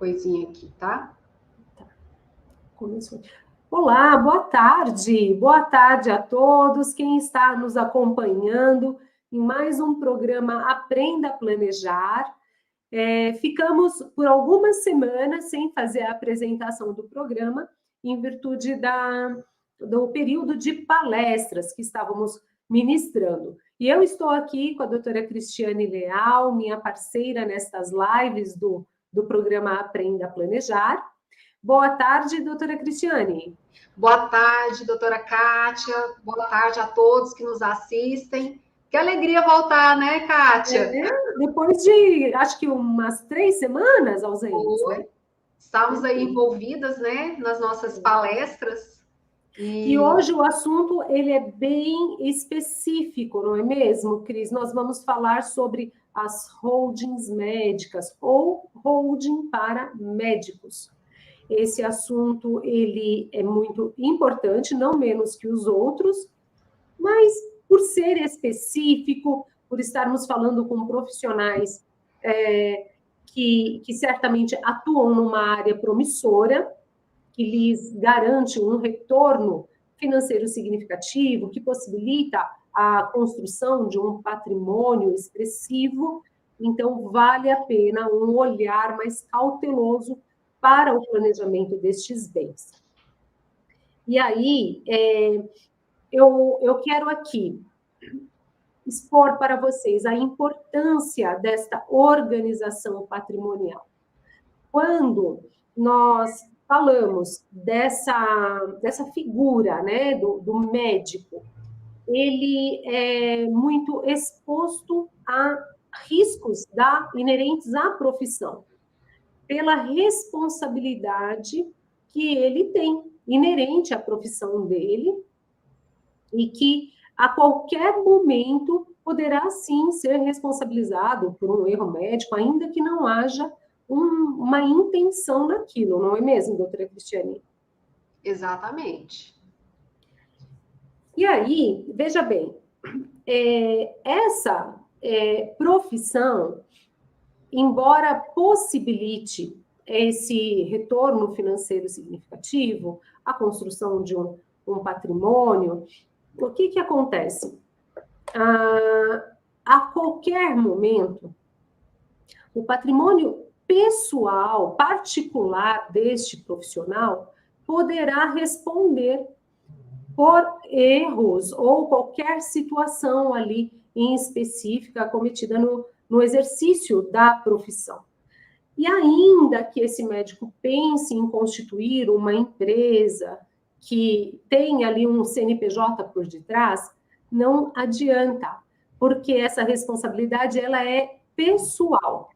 coisinha aqui, tá? Começou. Olá, boa tarde. Boa tarde a todos quem está nos acompanhando em mais um programa Aprenda a Planejar. Ficamos por algumas semanas sem fazer a apresentação do programa, em virtude do período de palestras que estávamos ministrando. E eu estou aqui com a doutora Cristiane Leal, minha parceira nestas lives do programa Aprenda a Planejar. Boa tarde, doutora Cristiane. Boa tarde, doutora Kátia. Boa tarde a todos que nos assistem. Que alegria voltar, né, Kátia? Depois de, acho que umas 3 semanas ausentes, né? Estamos aí envolvidas, né, nas nossas palestras. E hoje o assunto, ele é bem específico, não é mesmo, Cris? Nós vamos falar sobre as holdings médicas, ou holding para médicos. Esse assunto, ele é muito importante, não menos que os outros, mas por ser específico, por estarmos falando com profissionais que certamente atuam numa área promissora, que lhes garante um retorno financeiro significativo, que possibilita a construção de um patrimônio expressivo, então vale a pena um olhar mais cauteloso para o planejamento destes bens. E aí, eu quero aqui expor para vocês a importância desta organização patrimonial. Quando nós falamos dessa figura, né, do médico, ele é muito exposto a riscos inerentes à profissão, pela responsabilidade que ele tem inerente à profissão dele e que a qualquer momento poderá sim ser responsabilizado por um erro médico, ainda que não haja uma intenção naquilo, não é mesmo, doutora Cristiane? Exatamente. E aí, veja bem, essa profissão, embora possibilite esse retorno financeiro significativo, a construção de um patrimônio, o que acontece? A qualquer momento, o patrimônio pessoal, particular deste profissional, poderá responder por erros ou qualquer situação ali em específica cometida no exercício da profissão. E ainda que esse médico pense em constituir uma empresa que tenha ali um CNPJ por detrás, não adianta, porque essa responsabilidade ela é pessoal.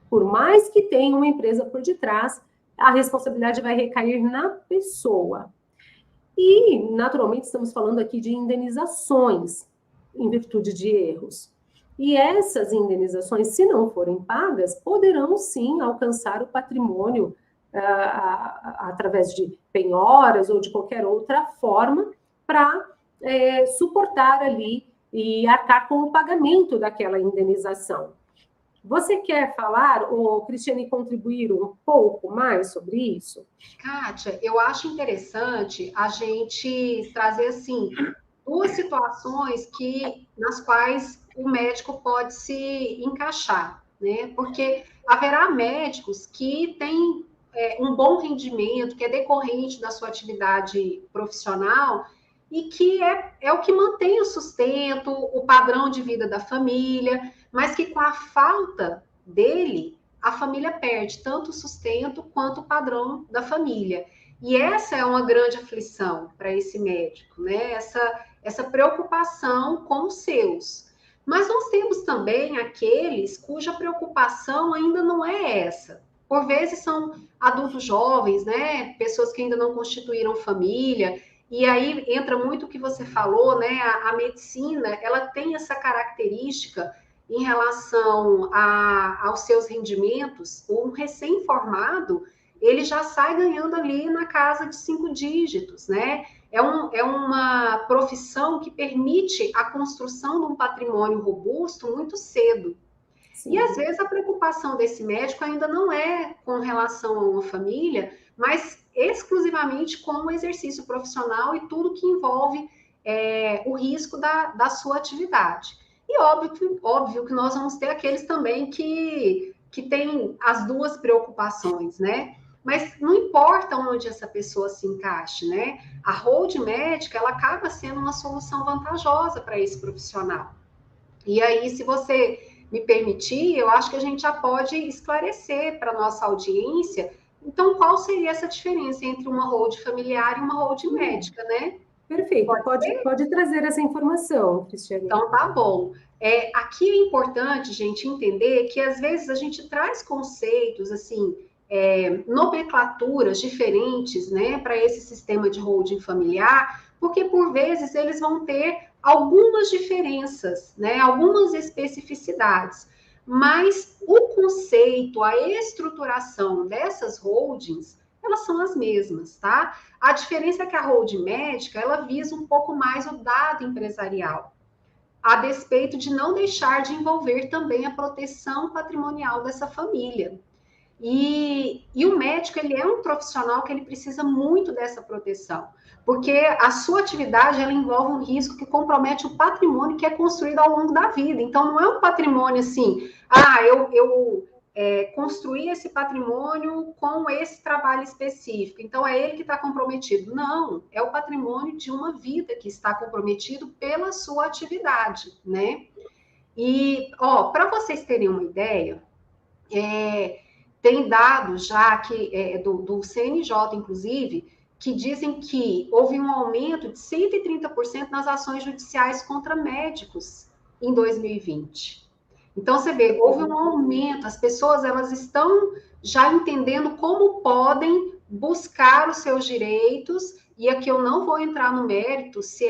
Por mais que tenha uma empresa por detrás, a responsabilidade vai recair na pessoa. E, naturalmente, estamos falando aqui de indenizações em virtude de erros. E essas indenizações, se não forem pagas, poderão sim alcançar o patrimônio através de penhoras ou de qualquer outra forma para suportar ali e arcar com o pagamento daquela indenização. Você quer falar, ou Cristiane, contribuir um pouco mais sobre isso? Kátia, eu acho interessante a gente trazer, assim, 2 situações nas quais o médico pode se encaixar, né? Porque haverá médicos que têm um bom rendimento, que é decorrente da sua atividade profissional e que é o que mantém o sustento, o padrão de vida da família, mas que com a falta dele, a família perde tanto o sustento quanto o padrão da família. E essa é uma grande aflição para esse médico, né? Essa preocupação com os seus. Mas nós temos também aqueles cuja preocupação ainda não é essa. Por vezes são adultos jovens, né? Pessoas que ainda não constituíram família. E aí entra muito o que você falou, né? A medicina, ela tem essa característica em relação aos seus rendimentos. Um recém-formado, ele já sai ganhando ali na casa de 5 dígitos, né? É uma profissão que permite a construção de um patrimônio robusto muito cedo. Sim. E, às vezes, a preocupação desse médico ainda não é com relação a uma família, mas exclusivamente com o exercício profissional e tudo que envolve o risco da sua atividade. E óbvio que nós vamos ter aqueles também que têm as duas preocupações, né? Mas não importa onde essa pessoa se encaixe, né? A hold médica, ela acaba sendo uma solução vantajosa para esse profissional. E aí, se você me permitir, eu acho que a gente já pode esclarecer para a nossa audiência, então, qual seria essa diferença entre uma hold familiar e uma hold médica, né? Perfeito, pode trazer essa informação, Cristiane. Então, tá bom. Aqui é importante, gente, entender que, às vezes, a gente traz conceitos, assim, nomenclaturas diferentes, né, para esse sistema de holding familiar, porque, por vezes, eles vão ter algumas diferenças, né, algumas especificidades, mas o conceito, a estruturação dessas holdings, elas são as mesmas, tá? A diferença é que a holding médica, ela visa um pouco mais o dado empresarial, a despeito de não deixar de envolver também a proteção patrimonial dessa família. E o médico, ele é um profissional que ele precisa muito dessa proteção, porque a sua atividade, ela envolve um risco que compromete o patrimônio que é construído ao longo da vida. Então, não é um patrimônio assim, eu construir esse patrimônio com esse trabalho específico, então é ele que está comprometido. Não, é o patrimônio de uma vida que está comprometido pela sua atividade, né? E, para vocês terem uma ideia, tem dados já que do CNJ, inclusive, que dizem que houve um aumento de 130% nas ações judiciais contra médicos em 2020. Então, você vê, houve um aumento, as pessoas elas estão já entendendo como podem buscar os seus direitos, e aqui eu não vou entrar no mérito se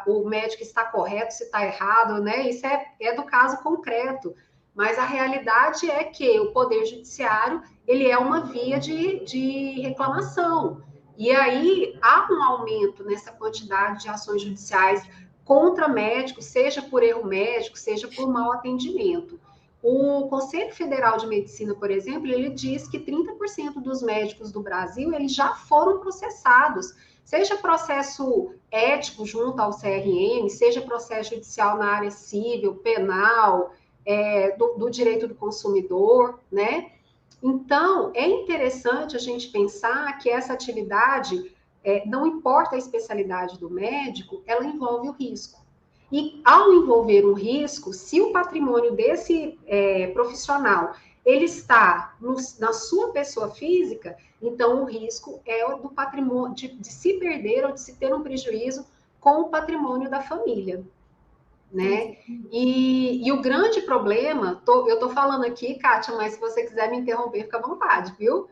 o médico está correto, se está errado, né? Isso é do caso concreto, mas a realidade é que o Poder Judiciário, ele é uma via de reclamação, e aí há um aumento nessa quantidade de ações judiciais contra médicos, seja por erro médico, seja por mau atendimento. O Conselho Federal de Medicina, por exemplo, ele diz que 30% dos médicos do Brasil, eles já foram processados, seja processo ético junto ao CRM, seja processo judicial na área civil, penal, do direito do consumidor, né? Então, é interessante a gente pensar que essa atividade, não importa a especialidade do médico, ela envolve o risco. E, ao envolver um risco, se o patrimônio desse profissional ele está na sua pessoa física, então o risco é o do patrimônio, de se perder ou de se ter um prejuízo com o patrimônio da família, né? E o grande problema, eu estou falando aqui, Kátia, mas se você quiser me interromper, fica à vontade, viu?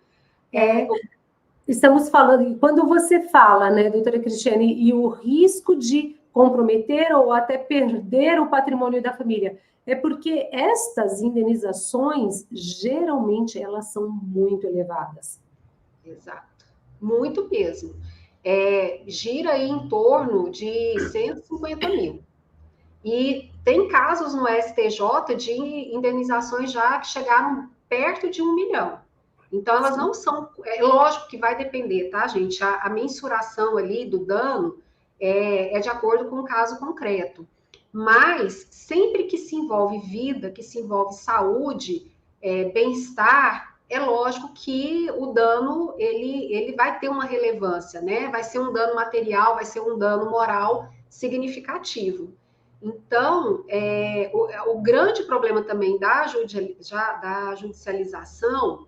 Estamos falando, quando você fala, né, doutora Cristiane, e o risco de comprometer ou até perder o patrimônio da família, é porque estas indenizações, geralmente, elas são muito elevadas. Exato, muito mesmo. Gira aí em torno de 150 mil. E tem casos no STJ de indenizações já que chegaram perto de 1 milhão. Então, elas não são... lógico que vai depender, tá, gente? A mensuração ali do dano é de acordo com o caso concreto. Mas, sempre que se envolve vida, que se envolve saúde, bem-estar, é lógico que o dano, ele vai ter uma relevância, né? Vai ser um dano material, vai ser um dano moral significativo. Então, o grande problema também da judicialização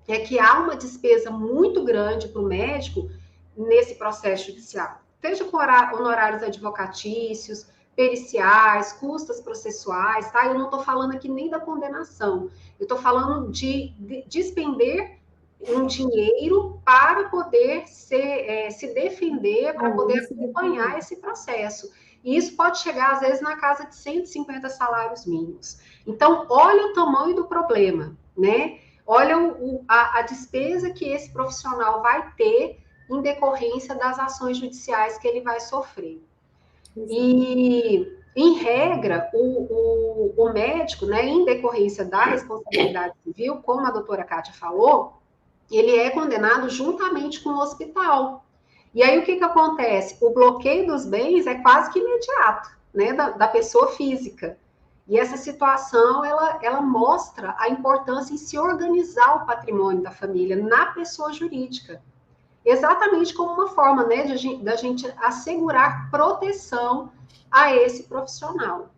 é que há uma despesa muito grande para o médico nesse processo judicial, seja com honorários advocatícios, periciais, custas processuais, tá? Eu não estou falando aqui nem da condenação, eu estou falando de despender um dinheiro para poder se defender, para poder acompanhar esse processo. E isso pode chegar, às vezes, na casa de 150 salários mínimos. Então, olha o tamanho do problema, né? Olha a despesa que esse profissional vai ter em decorrência das ações judiciais que ele vai sofrer. E em regra, o médico, né, em decorrência da responsabilidade civil, como a doutora Kátia falou, ele é condenado juntamente com o hospital. E aí o que acontece? O bloqueio dos bens é quase que imediato, né, da pessoa física. E essa situação, ela mostra a importância em se organizar o patrimônio da família na pessoa jurídica. Exatamente como uma forma, né, da gente assegurar proteção a esse profissional.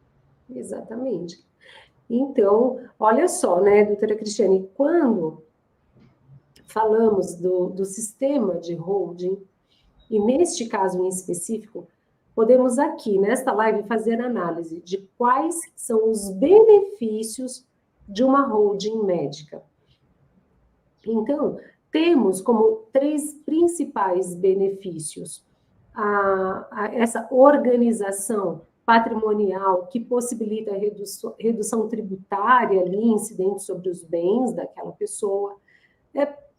Exatamente. Então, olha só, né, doutora Cristiane, quando falamos do sistema de holding, e neste caso em específico, podemos aqui, nesta live, fazer análise de quais são os benefícios de uma holding médica. Então, temos como 3 principais benefícios essa organização patrimonial que possibilita a redução tributária ali, incidente sobre os bens daquela pessoa.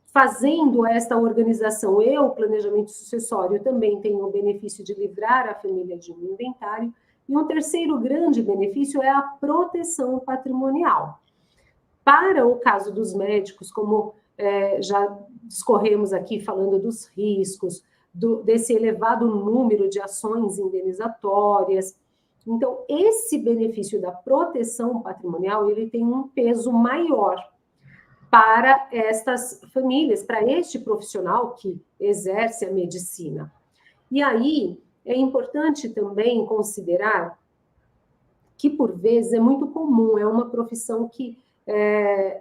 Fazendo esta organização e o planejamento sucessório também tem o benefício de livrar a família de um inventário. E um terceiro grande benefício é a proteção patrimonial. Para o caso dos médicos, como já discorremos aqui falando dos riscos, desse elevado número de ações indenizatórias. Então, esse benefício da proteção patrimonial, ele tem um peso maior para estas famílias, para este profissional que exerce a medicina. E aí, é importante também considerar que, por vezes, é muito comum, é uma profissão que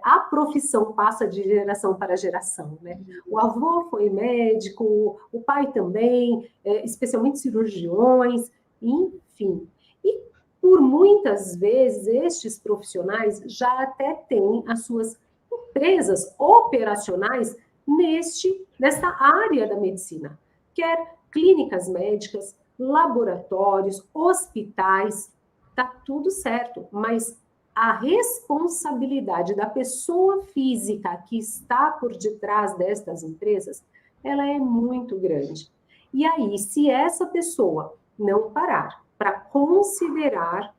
a profissão passa de geração para geração, né? O avô foi médico, o pai também, especialmente cirurgiões, enfim. E, por muitas vezes, estes profissionais já até têm as suas empresas operacionais nesta área da medicina, quer clínicas médicas, laboratórios, hospitais, tá tudo certo, mas a responsabilidade da pessoa física que está por detrás destas empresas, ela é muito grande. E aí, se essa pessoa não parar para considerar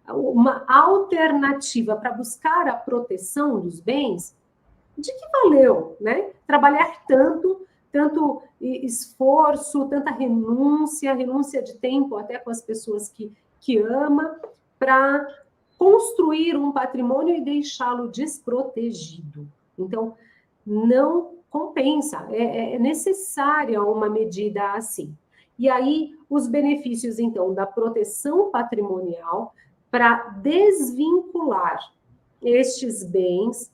uma alternativa para buscar a proteção dos bens, de que valeu, né? Trabalhar tanto esforço, tanta renúncia de tempo até com as pessoas que ama, para construir um patrimônio e deixá-lo desprotegido. Então, não compensa, é necessária uma medida assim. E aí, os benefícios, então, da proteção patrimonial para desvincular estes bens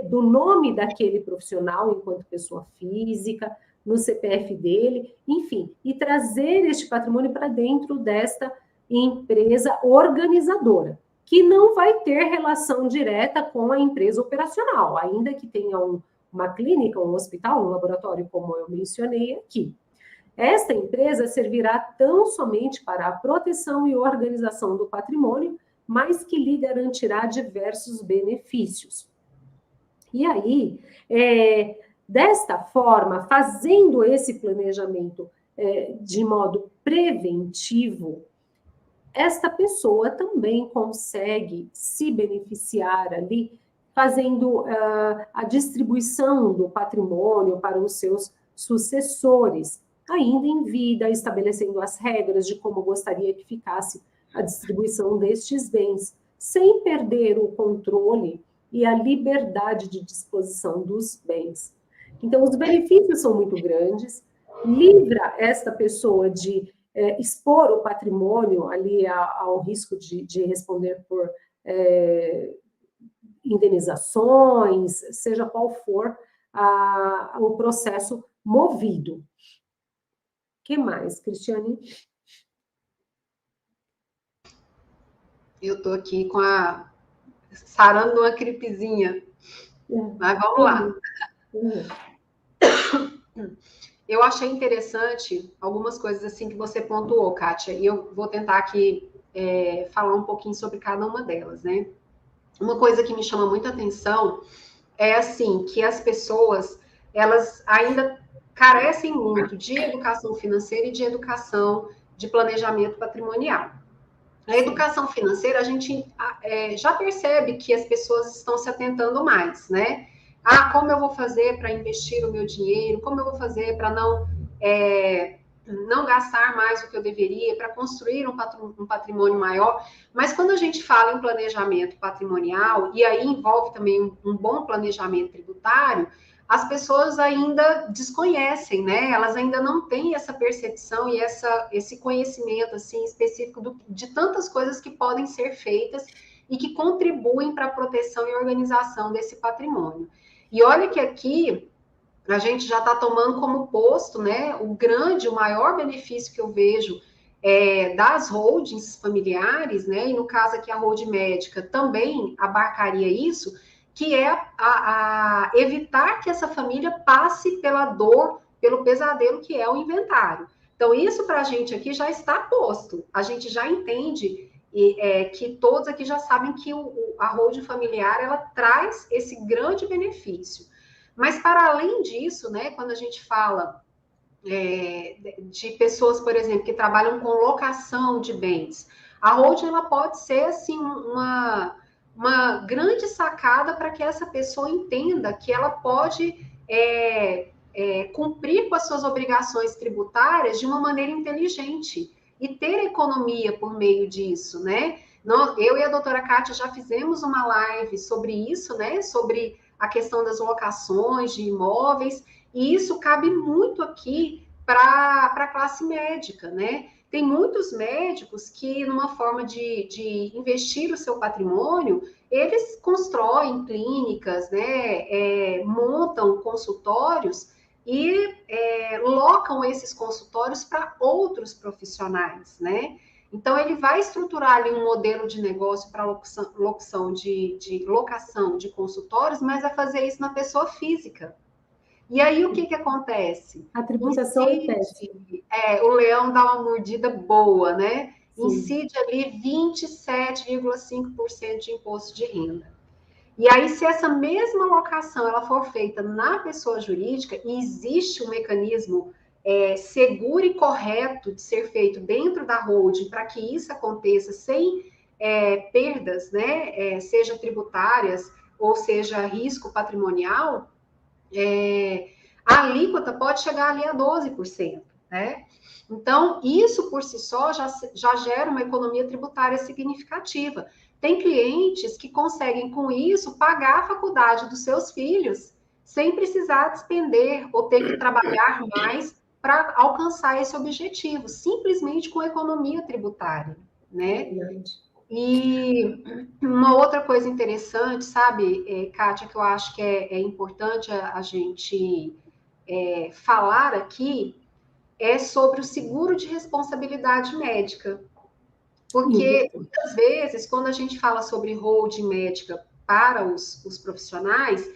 do nome daquele profissional enquanto pessoa física, no CPF dele, enfim, e trazer este patrimônio para dentro desta empresa organizadora, que não vai ter relação direta com a empresa operacional, ainda que tenha uma clínica, um hospital, um laboratório, como eu mencionei aqui. Esta empresa servirá tão somente para a proteção e organização do patrimônio, mas que lhe garantirá diversos benefícios. E aí, desta forma, fazendo esse planejamento de modo preventivo, esta pessoa também consegue se beneficiar ali, fazendo a distribuição do patrimônio para os seus sucessores, ainda em vida, estabelecendo as regras de como gostaria que ficasse a distribuição destes bens, sem perder o controle e a liberdade de disposição dos bens. Então, os benefícios são muito grandes, livra esta pessoa de expor o patrimônio ali ao risco de responder por indenizações, seja qual for o processo movido. O que mais, Cristiane? Eu estou aqui sarando uma gripezinha, mas vamos lá. Eu achei interessante algumas coisas assim que você pontuou, Kátia, e eu vou tentar aqui falar um pouquinho sobre cada uma delas, né? Uma coisa que me chama muita atenção é assim, que as pessoas, elas ainda carecem muito de educação financeira e de educação de planejamento patrimonial. Na educação financeira, a gente já percebe que as pessoas estão se atentando mais, né? Ah, como eu vou fazer para investir o meu dinheiro? Como eu vou fazer para não gastar mais do que eu deveria, para construir um patrimônio maior? Mas quando a gente fala em planejamento patrimonial, e aí envolve também um bom planejamento tributário, as pessoas ainda desconhecem, né? Elas ainda não têm essa percepção e esse conhecimento assim específico de tantas coisas que podem ser feitas e que contribuem para a proteção e organização desse patrimônio. E olha que aqui a gente já está tomando como posto, né? O maior benefício que eu vejo das holdings familiares, né? E no caso aqui a holding médica também abarcaria isso, que é a evitar que essa família passe pela dor, pelo pesadelo que é o inventário. Então, isso para a gente aqui já está posto. A gente já entende que todos aqui já sabem que a holding familiar ela traz esse grande benefício. Mas, para além disso, né, quando a gente fala de pessoas, por exemplo, que trabalham com locação de bens, a holding ela pode ser assim uma grande sacada para que essa pessoa entenda que ela pode cumprir com as suas obrigações tributárias de uma maneira inteligente e ter economia por meio disso, né? Eu e a doutora Kátia já fizemos uma live sobre isso, né? Sobre a questão das locações de imóveis, e isso cabe muito aqui para a classe médica, né? Tem muitos médicos que, numa forma de investir o seu patrimônio, eles constroem clínicas, né? Montam consultórios e locam esses consultórios para outros profissionais, né? Então, ele vai estruturar ali um modelo de negócio para locação de consultórios, mas vai fazer isso na pessoa física. E aí, o que acontece? A tributação é péssima. O leão dá uma mordida boa, né? Sim. Incide ali 27,5% de imposto de renda. E aí, se essa mesma locação ela for feita na pessoa jurídica, e existe um mecanismo seguro e correto de ser feito dentro da holding para que isso aconteça sem perdas, né? Seja tributárias ou seja risco patrimonial, a alíquota pode chegar ali a 12%, né? Então, isso por si só já gera uma economia tributária significativa. Tem clientes que conseguem, com isso, pagar a faculdade dos seus filhos sem precisar despender ou ter que trabalhar mais para alcançar esse objetivo, simplesmente com economia tributária, né? E uma outra coisa interessante, sabe, Kátia, que eu acho que é importante a gente falar aqui, é sobre o seguro de responsabilidade médica. Porque, muitas vezes, quando a gente fala sobre holding médica para os profissionais,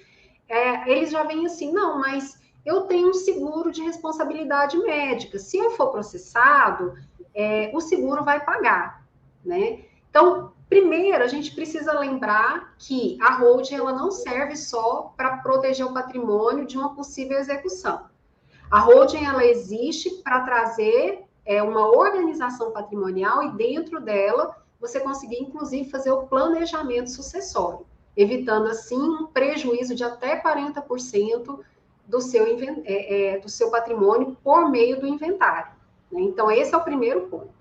eles já vêm assim, não, mas eu tenho um seguro de responsabilidade médica. Se eu for processado, o seguro vai pagar, né? Então, primeiro, a gente precisa lembrar que a holding ela não serve só para proteger o patrimônio de uma possível execução. A holding ela existe para trazer uma organização patrimonial e dentro dela você conseguir, inclusive, fazer o planejamento sucessório, evitando, assim, um prejuízo de até 40% do seu patrimônio por meio do inventário, né? Então, esse é o primeiro ponto.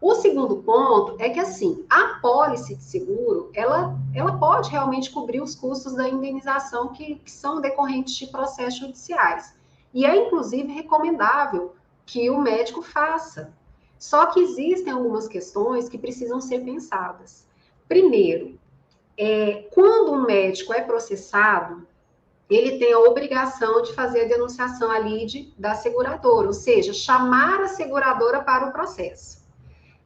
O segundo ponto é que, assim, a pólice de seguro, ela pode realmente cobrir os custos da indenização que são decorrentes de processos judiciais. E é, inclusive, recomendável que o médico faça. Só que existem algumas questões que precisam ser pensadas. Primeiro, quando um médico é processado, ele tem a obrigação de fazer a denunciação à lide da seguradora, ou seja, chamar a seguradora para o processo.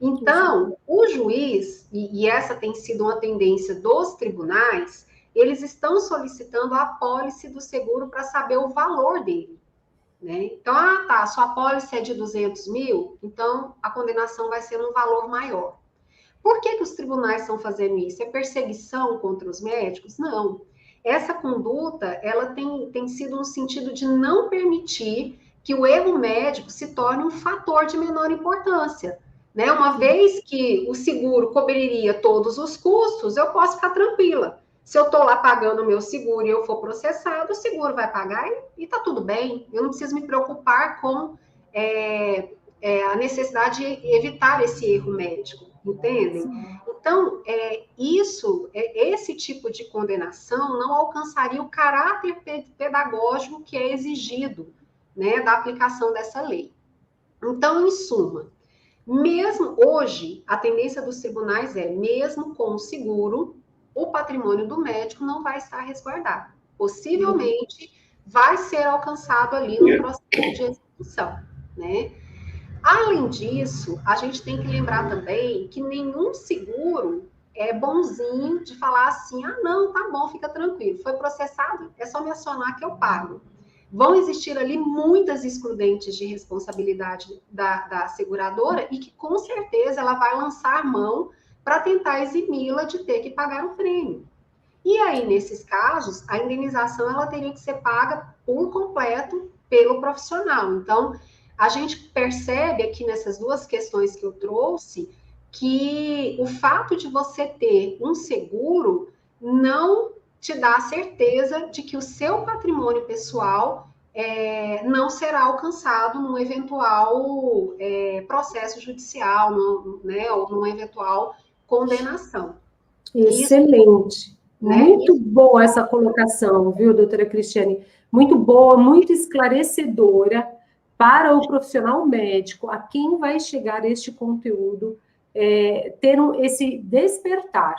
Então, o juiz, e essa tem sido uma tendência dos tribunais, eles estão solicitando a apólice do seguro para saber o valor dele, né? Então, sua apólice é de 200 mil, então a condenação vai ser um valor maior. Por que os tribunais estão fazendo isso? É perseguição contra os médicos? Não. Essa conduta, ela tem sido no sentido de não permitir que o erro médico se torne um fator de menor importância. né? Uma vez que o seguro cobriria todos os custos, eu posso ficar tranquila. Se eu estou lá pagando o meu seguro e eu for processado, o seguro vai pagar e está tudo bem. Eu não preciso me preocupar com a necessidade de evitar esse erro médico, entendem? Então, esse tipo de condenação não alcançaria o caráter pedagógico que é exigido, né, da aplicação dessa lei. Então, em suma, mesmo hoje, a tendência dos tribunais mesmo com o seguro, o patrimônio do médico não vai estar resguardado. Possivelmente vai ser alcançado ali no processo de execução, né? Além disso, a gente tem que lembrar também que nenhum seguro é bonzinho de falar assim, não, tá bom, fica tranquilo, foi processado, é só me acionar que eu pago. Vão existir ali muitas excludentes de responsabilidade da seguradora e que, com certeza, ela vai lançar mão para tentar eximi-la de ter que pagar o prêmio. E aí, nesses casos, a indenização ela teria que ser paga por completo pelo profissional. Então, a gente percebe aqui nessas duas questões que eu trouxe que o fato de você ter um seguro não te dá a certeza de que o seu patrimônio pessoal não será alcançado num eventual processo judicial, né, ou numa eventual condenação. Excelente. Muito boa essa colocação, viu, doutora Cristiane? Muito boa, muito esclarecedora para o profissional médico, a quem vai chegar este conteúdo, ter esse despertar.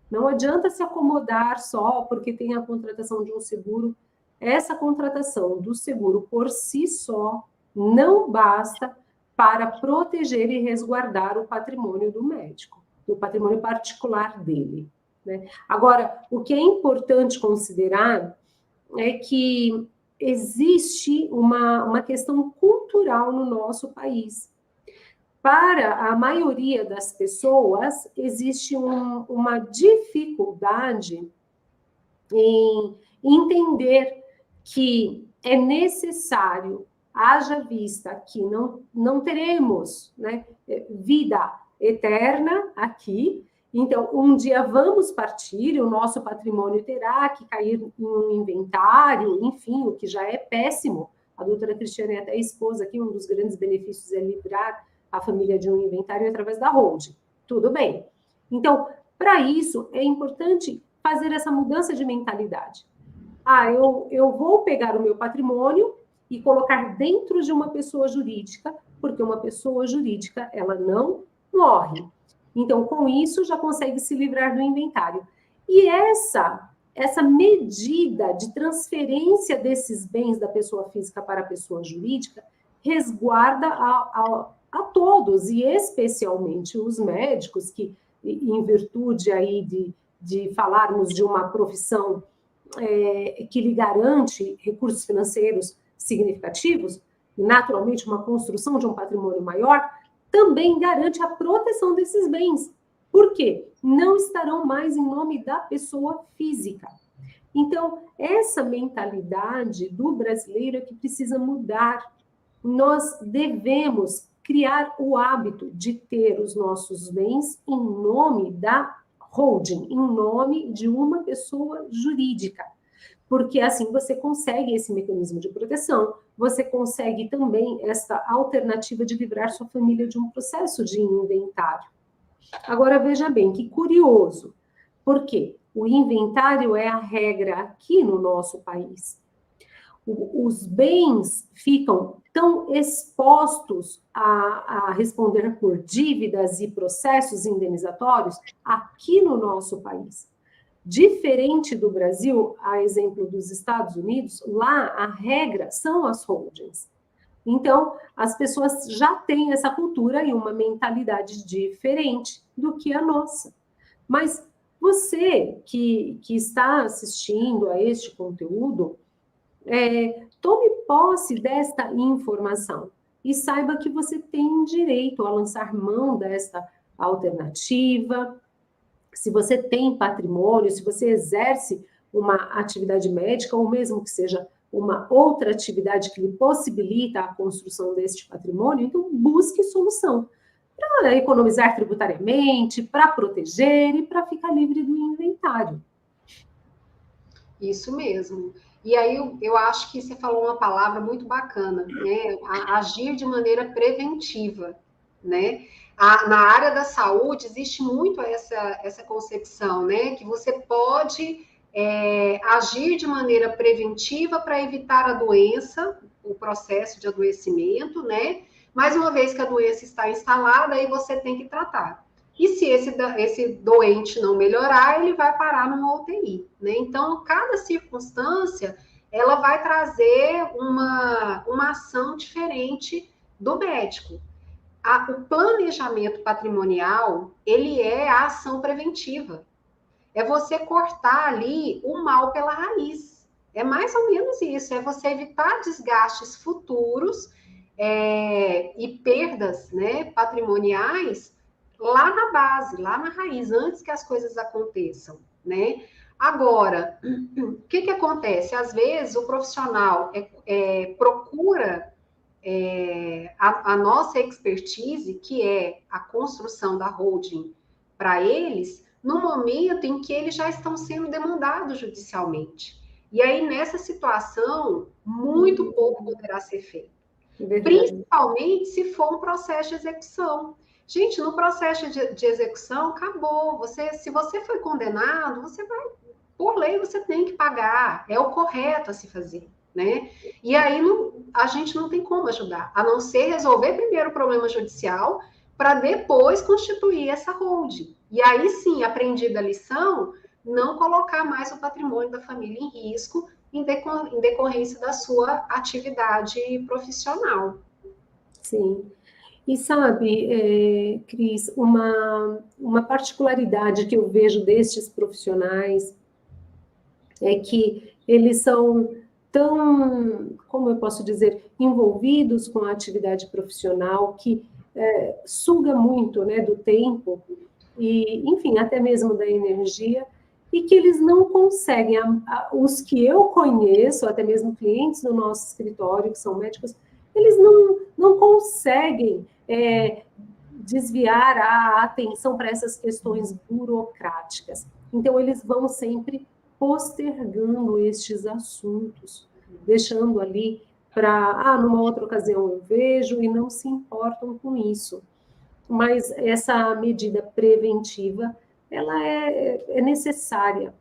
Não adianta se acomodar só porque tem a contratação de um seguro. Essa contratação do seguro por si só não basta para proteger e resguardar o patrimônio do médico, o patrimônio particular dele, né? Agora, o que é importante considerar é que existe uma questão cultural no nosso país. Para a maioria das pessoas, existe uma dificuldade em entender que é necessário, haja vista que não teremos, né, vida eterna aqui, então um dia vamos partir e o nosso patrimônio terá que cair em um inventário, enfim, o que já é péssimo. A doutora Cristiane até expôs aqui, um dos grandes benefícios é livrar a família de um inventário através da holding. Tudo bem. Então, para isso, é importante fazer essa mudança de mentalidade. Eu vou pegar o meu patrimônio e colocar dentro de uma pessoa jurídica, porque uma pessoa jurídica, ela não morre. Então, com isso, já consegue se livrar do inventário. E essa medida de transferência desses bens da pessoa física para a pessoa jurídica resguarda a todos, e especialmente os médicos, que, em virtude aí de falarmos de uma profissão que lhe garante recursos financeiros significativos, e naturalmente uma construção de um patrimônio maior, também garante a proteção desses bens. Por quê? Não estarão mais em nome da pessoa física. Então, essa mentalidade do brasileiro é que precisa mudar. Nós devemos criar o hábito de ter os nossos bens em nome da holding, em nome de uma pessoa jurídica, porque assim você consegue esse mecanismo de proteção, você consegue também essa alternativa de livrar sua família de um processo de inventário. Agora, veja bem, que curioso, porque o inventário é a regra aqui no nosso país. Os bens ficam tão expostos a responder por dívidas e processos indenizatórios aqui no nosso país. Diferente do Brasil, a exemplo dos Estados Unidos, lá a regra são as holdings. Então, as pessoas já têm essa cultura e uma mentalidade diferente do que a nossa. Mas você que está assistindo a este conteúdo, tome posse desta informação e saiba que você tem direito a lançar mão desta alternativa. Se você tem patrimônio, se você exerce uma atividade médica, ou mesmo que seja uma outra atividade que lhe possibilita a construção deste patrimônio, então busque solução. para economizar tributariamente, para proteger e para ficar livre do inventário. Isso mesmo. E aí eu acho que você falou uma palavra muito bacana, né? Agir de maneira preventiva, né? Na área da saúde existe muito essa concepção, né? Que você pode agir de maneira preventiva para evitar a doença, o processo de adoecimento, né? Mas uma vez que a doença está instalada, aí você tem que tratar. E se esse doente não melhorar, ele vai parar numa UTI, né? Então, cada circunstância, ela vai trazer uma ação diferente do médico. O planejamento patrimonial, ele é a ação preventiva. É você cortar ali o mal pela raiz. É mais ou menos isso, é você evitar desgastes futuros e perdas, né, patrimoniais lá na base, lá na raiz, antes que as coisas aconteçam, né? Agora, o que acontece? Às vezes o profissional procura a nossa expertise, que é a construção da holding para eles, no momento em que eles já estão sendo demandados judicialmente. E aí, nessa situação, muito pouco poderá ser feito. Principalmente se for um processo de execução. Gente, no processo de execução, acabou. Se você foi condenado, você vai, por lei, você tem que pagar. É o correto a se fazer, né? E aí a gente não tem como ajudar, a não ser resolver primeiro o problema judicial para depois constituir essa holding. E aí sim, aprendida a lição, não colocar mais o patrimônio da família em risco em decorrência da sua atividade profissional. Sim. E sabe, Cris, uma particularidade que eu vejo destes profissionais é que eles são tão, como eu posso dizer, envolvidos com a atividade profissional que suga muito, né, do tempo e, enfim, até mesmo da energia, e que eles não conseguem, os que eu conheço, até mesmo clientes do nosso escritório, que são médicos, eles não conseguem desviar a atenção para essas questões burocráticas. Então, eles vão sempre postergando estes assuntos, deixando ali para, numa outra ocasião eu vejo, e não se importam com isso. Mas essa medida preventiva, ela é necessária,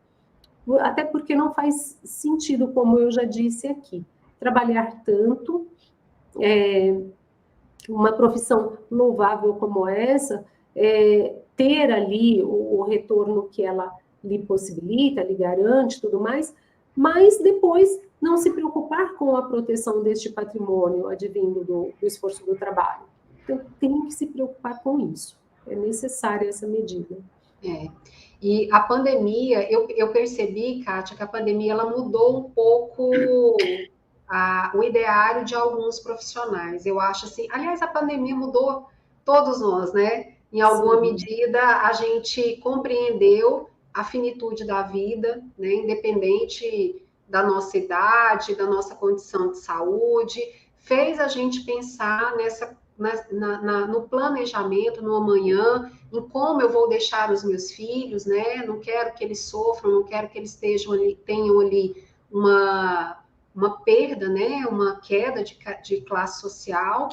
até porque não faz sentido, como eu já disse aqui, trabalhar tanto, uma profissão louvável como essa, ter ali o retorno que ela lhe possibilita, lhe garante, tudo mais, mas depois não se preocupar com a proteção deste patrimônio advindo do esforço do trabalho. Então, tem que se preocupar com isso. É necessária essa medida. E a pandemia, eu percebi, Kátia, que a pandemia ela mudou um pouco o ideário de alguns profissionais. Eu acho assim, aliás, a pandemia mudou todos nós, né? Em alguma medida, a gente compreendeu a finitude da vida, né? Independente da nossa idade, da nossa condição de saúde, fez a gente pensar no planejamento, no amanhã, em como eu vou deixar os meus filhos, né? Não quero que eles sofram, não quero que eles tenham ali uma perda, né? Uma queda de classe social.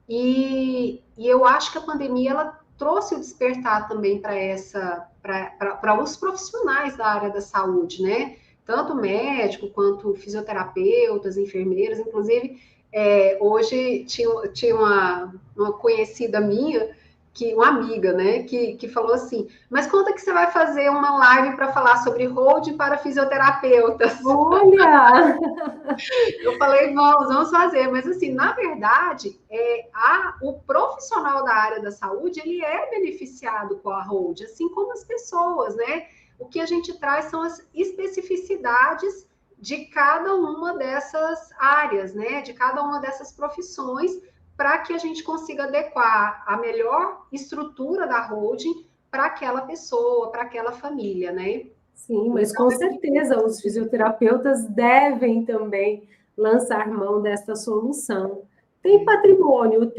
E eu acho que a pandemia ela trouxe o despertar também para os profissionais da área da saúde, né? Tanto médico quanto fisioterapeutas, enfermeiras, inclusive hoje tinha uma conhecida minha, uma amiga, né, que falou assim, mas conta que você vai fazer uma live para falar sobre holding para fisioterapeutas. Olha! Eu falei, vamos fazer, mas assim, na verdade, o profissional da área da saúde, ele é beneficiado com a holding, assim como as pessoas, né? O que a gente traz são as especificidades de cada uma dessas áreas, né? De cada uma dessas profissões, para que a gente consiga adequar a melhor estrutura da holding para aquela pessoa, para aquela família, né? Sim, mas com certeza os fisioterapeutas devem também lançar mão desta solução. Tem patrimônio,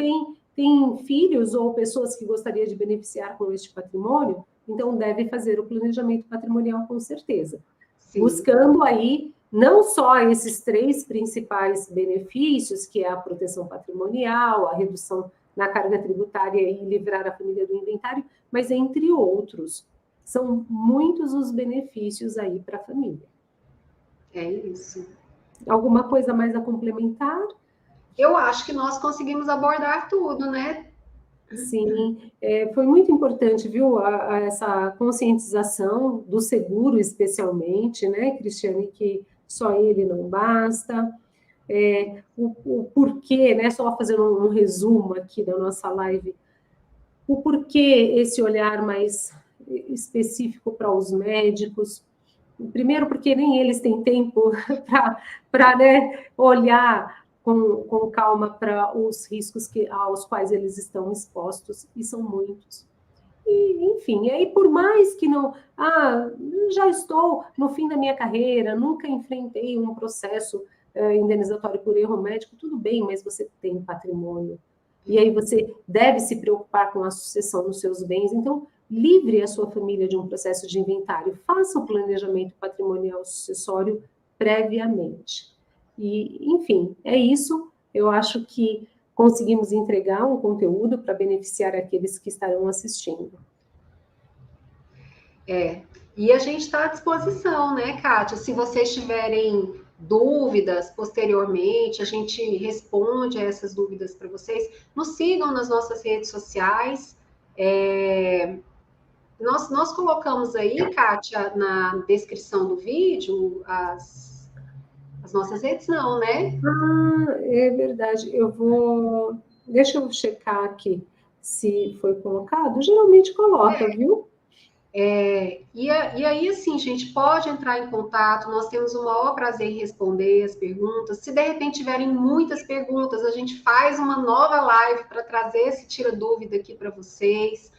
tem filhos ou pessoas que gostaria de beneficiar com este patrimônio, então deve fazer o planejamento patrimonial com certeza. Sim. Buscando aí não só esses 3 principais benefícios, que é a proteção patrimonial, a redução na carga tributária e livrar a família do inventário, mas entre outros. São muitos os benefícios aí para a família. É isso. Alguma coisa mais a complementar? Eu acho que nós conseguimos abordar tudo, né? Sim, foi muito importante, viu, essa conscientização do seguro, especialmente, né, Cristiane, que só ele não basta, o porquê, né, só fazendo um resumo aqui da nossa live, o porquê esse olhar mais específico para os médicos. Primeiro, porque nem eles têm tempo para né, olhar com calma para os riscos aos quais eles estão expostos, e são muitos. E, enfim, aí por mais que não... já estou no fim da minha carreira, nunca enfrentei um processo indenizatório por erro médico, tudo bem, mas você tem patrimônio. E aí você deve se preocupar com a sucessão dos seus bens. Então, livre a sua família de um processo de inventário. Faça o planejamento patrimonial sucessório previamente. E, enfim, é isso. Eu acho que conseguimos entregar um conteúdo para beneficiar aqueles que estarão assistindo. E a gente está à disposição, né, Kátia? Se vocês tiverem dúvidas posteriormente, a gente responde a essas dúvidas para vocês. Nos sigam nas nossas redes sociais. Nós colocamos aí, Kátia, na descrição do vídeo, as nossas redes, não, né? É verdade. Deixa eu checar aqui se foi colocado. Geralmente coloca, viu? E aí, assim, gente, pode entrar em contato, nós temos o maior prazer em responder as perguntas. Se de repente tiverem muitas perguntas, a gente faz uma nova live para trazer esse tira-dúvida aqui para vocês.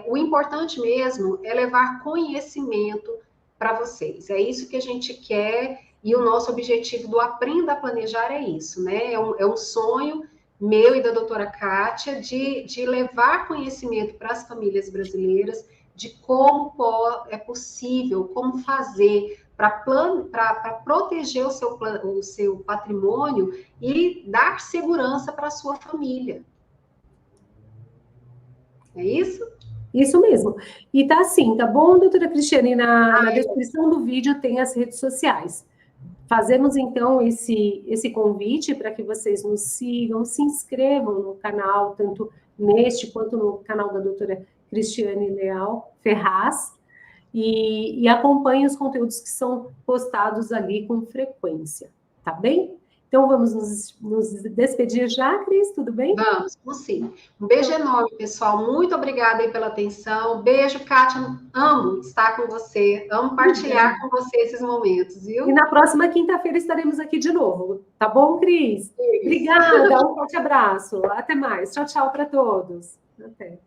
O importante mesmo é levar conhecimento para vocês. É isso que a gente quer, e o nosso objetivo do Aprenda a Planejar é isso, né? É um sonho meu e da doutora Kátia de levar conhecimento para as famílias brasileiras de como é possível, como fazer para proteger o seu patrimônio e dar segurança para a sua família. É isso? Isso mesmo. E tá assim, tá bom, doutora Cristiane? Na descrição do vídeo tem as redes sociais. Fazemos, então, esse convite para que vocês nos sigam, se inscrevam no canal, tanto neste quanto no canal da doutora Cristiane Leal Ferraz, e acompanhem os conteúdos que são postados ali com frequência, tá bem? Então, vamos nos despedir já, Cris, tudo bem? Vamos sim. Um beijo enorme, pessoal. Muito obrigada aí pela atenção. Beijo, Kátia. Amo estar com você. Amo partilhar com você esses momentos, viu? E na próxima quinta-feira estaremos aqui de novo. Tá bom, Cris? Obrigada. Um forte abraço. Até mais. Tchau, tchau para todos. Até.